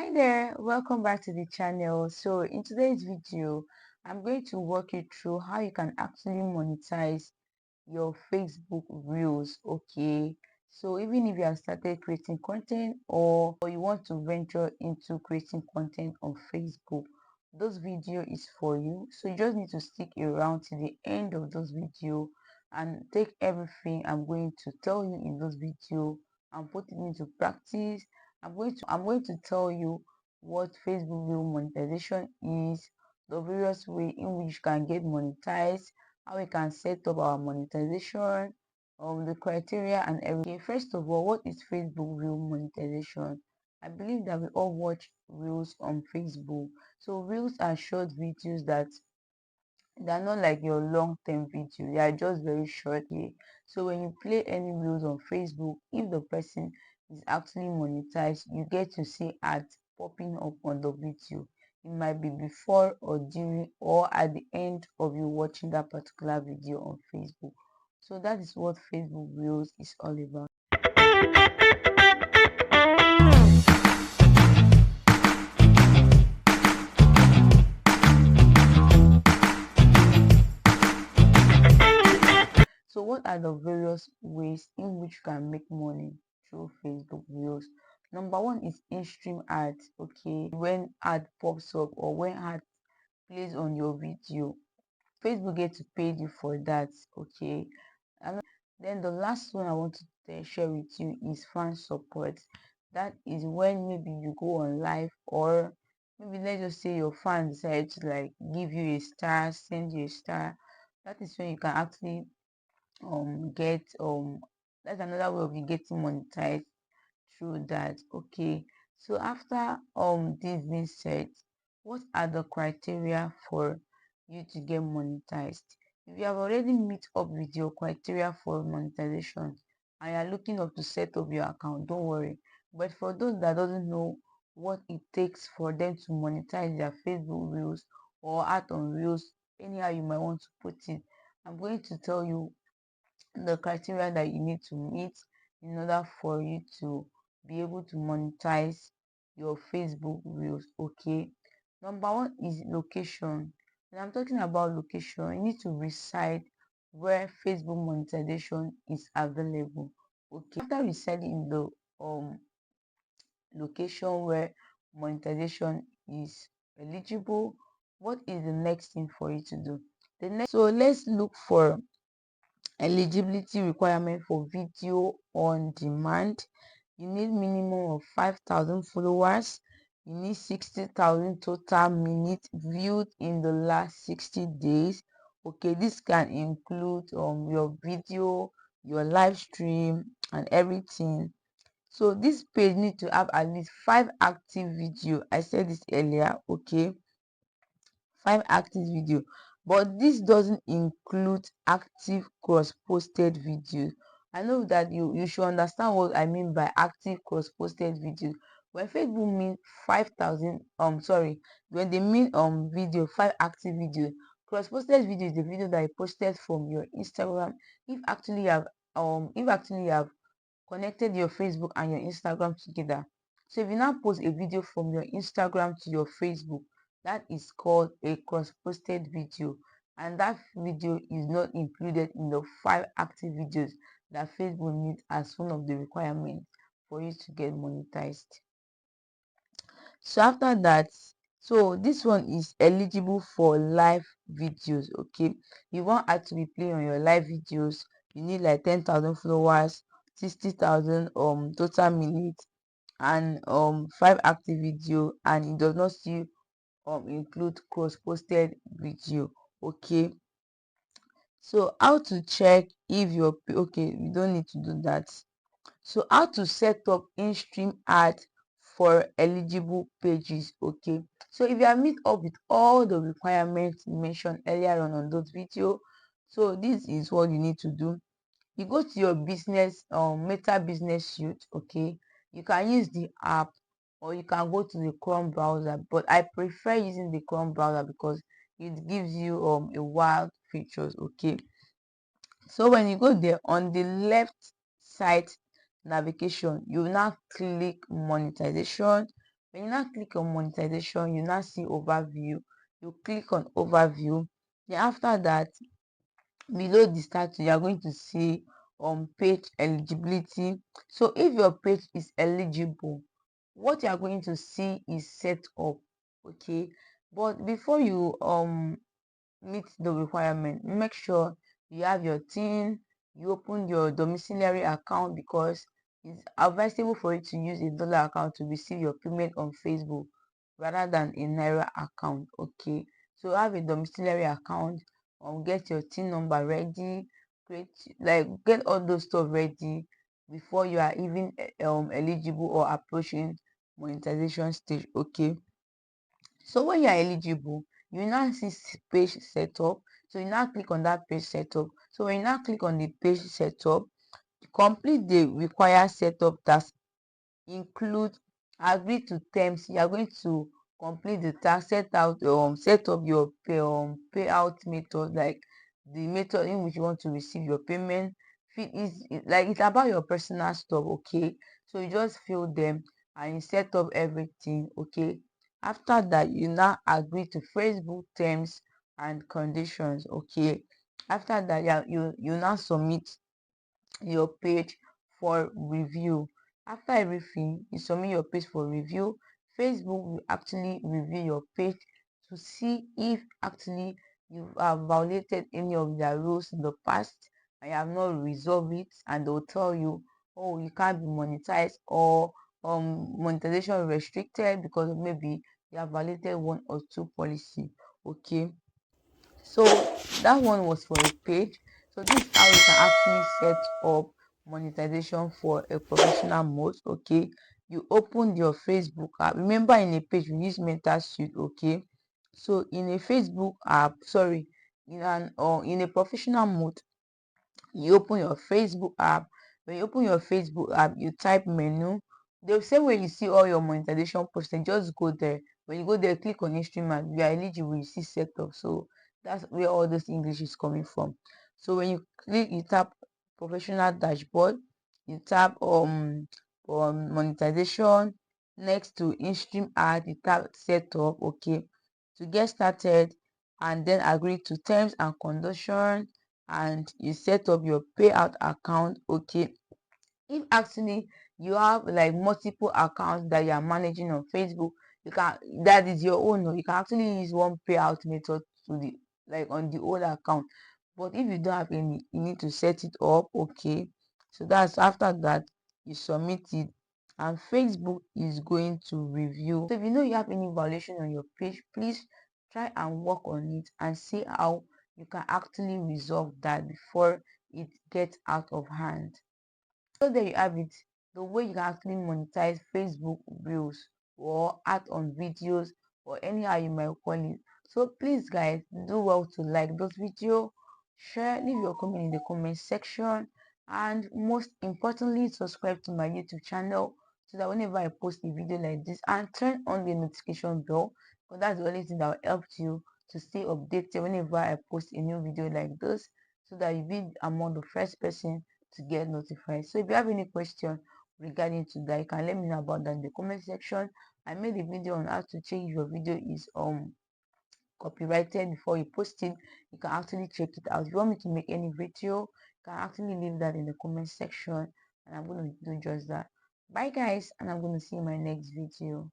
Hi there, welcome back to the channel. So in today's video, I'm going to walk you through how you can actually monetize your Facebook Reels. Okay, so even if you have started creating content or you want to venture into creating content on Facebook, this video is for you. So you just need to stick around to the end of this video and take everything I'm going to tell you in this video and put it into practice. I'm going to tell you what Facebook Reel monetization is, the various way in which you can get monetized, how we can set up our monetization, the criteria and everything. First of all, what is Facebook Reel monetization? I believe that we all watch reels on Facebook. So reels are short videos that they're not like your long-term video, they are just very short here. So when you play any reels on Facebook, if the person is actually monetized, you get to see ads popping up on the video. It might be before or during or at the end of you watching that particular video on Facebook. So that is what Facebook reels is all about. So what are the various ways in which you can make money through Facebook Reels? Number one is in-stream ads. Okay, when ad pops up or when ad plays on your video, Facebook gets to pay you for that. Okay, and then the last one I want to share with you is fan support. That is when maybe you go on live, or maybe let's just say your fans decide to like give you a star, send you a star. That is when you can actually get that's another way of you getting monetized through that. Okay, so after this being said, what are the criteria for you to get monetized? If you have already meet up with your criteria for monetization and you're looking up to set up your account, don't worry. But for those that doesn't know what it takes for them to monetize their Facebook reels or art on reels, anyhow you might want to put it, I'm going to tell you the criteria that you need to meet in order for you to be able to monetize your Facebook reels. Okay, number one is location. When I'm talking about location, you need to reside where Facebook monetization is available. Okay, after residing in the location where monetization is eligible, what is the next thing for you to do? So let's look for eligibility requirement for video on demand. You need minimum of 5,000 followers. You need 60,000 total minutes viewed in the last 60 days. Okay, this can include your video, your live stream and everything. So this page need to have at least 5 active video. I said this earlier. Okay, 5 active video, but this doesn't include active cross-posted videos. I know that you should understand what I mean by active cross-posted videos. When Facebook mean 5,000 sorry, when they mean video 5 active videos, cross-posted video is the video that you posted from your Instagram. If actually you have connected your Facebook and your Instagram together. So if you now post a video from your Instagram to your Facebook, that is called a cross-posted video, and that video is not included in the 5 active videos that Facebook needs as one of the requirements for you to get monetized. So after that, so this one is eligible for live videos. Okay, you want ad to be playing on your live videos, you need like 10,000 followers, 60,000 total minutes, and 5 active video, and it does not still include cross-posted video. Okay, so how to check if you're okay, we don't need to do that. So how to set up in-stream ad for eligible pages. Okay, so if you are meet up with all the requirements mentioned earlier on those video, so this is what you need to do. You go to your business meta business suite. Okay, you can use the app or you can go to the Chrome browser, but I prefer using the Chrome browser because it gives you a wild features. Okay, so when you go there on the left side navigation, you now click monetization. When you now click on monetization, you now see overview. You click on overview. Then after that, below the status, you are going to see page eligibility. So if your page is eligible, what you are going to see is set up. Okay, but before you meet the requirement, make sure you have your tin, you open your domiciliary account, because it's advisable for you to use a dollar account to receive your payment on Facebook rather than a naira account. Okay, so have a domiciliary account, get your tin number ready, create, like, get all those stuff ready before you are even eligible or approaching monetization stage. Okay, so when you are eligible, you now see page setup. So you now click on that page setup. So when you now click on the page setup, complete the required setup task, include agree to terms. You are going to complete the task, set up your payout method, like the method in which you want to receive your payment. Like, it's about your personal stuff. Okay, so you just fill them and you set up everything. Okay, after that, you now agree to Facebook terms and conditions. Okay, after that, yeah, you now submit your page for review. After everything, you submit your page for review. Facebook will actually review your page to see if actually you have violated any of their rules in the past and you have not resolved it, and they'll tell you, oh, you can't be monetized, or monetization restricted because maybe you have violated one or two policy. Okay, so that one was for a page. So this is how you can actually set up monetization for a professional mode. Okay, you open your Facebook app. Remember, in a page we use meta suite. Okay, so in a Facebook app, sorry, in an or in a professional mode, you open your Facebook app. When you open your Facebook app, you type menu. The same way you see all your monetization posts, just go there. When you go there, click on instrument, you are eligible, you see setup. So that's where all this English is coming from. So when you click, you tap professional dashboard, you tap on monetization. Next to in-stream ad, you tap setup. Okay, to get started, and then agree to terms and conditions, and you set up your payout account. Okay, if actually you have like multiple accounts that you are managing on Facebook, you can, that is your own, you can actually use one payout method to the, like, on the old account. But if you don't have any, you need to set it up. Okay, so that's after that, you submit it, and Facebook is going to review. So if you know you have any violation on your page, please try and work on it and see how you can actually resolve that before it gets out of hand. So there you have it, the way you can actually monetize Facebook Reels or add on videos, or anyhow you might call it. So please guys, do well to like this video, share, leave your comment in the comment section, and most importantly, subscribe to my YouTube channel so that whenever I post a video like this, and turn on the notification bell, because that's the only thing that will help you to stay updated whenever I post a new video like this, so that you be among the first person to get notified. So if you have any question regarding to that, you can let me know about that in the comment section. I made a video on how to check if your video is copyrighted before you post it. You can actually check it out. If you want me to make any video, you can actually leave that in the comment section, and I'm going to do just that. Bye guys, and I'm going to see you in my next video.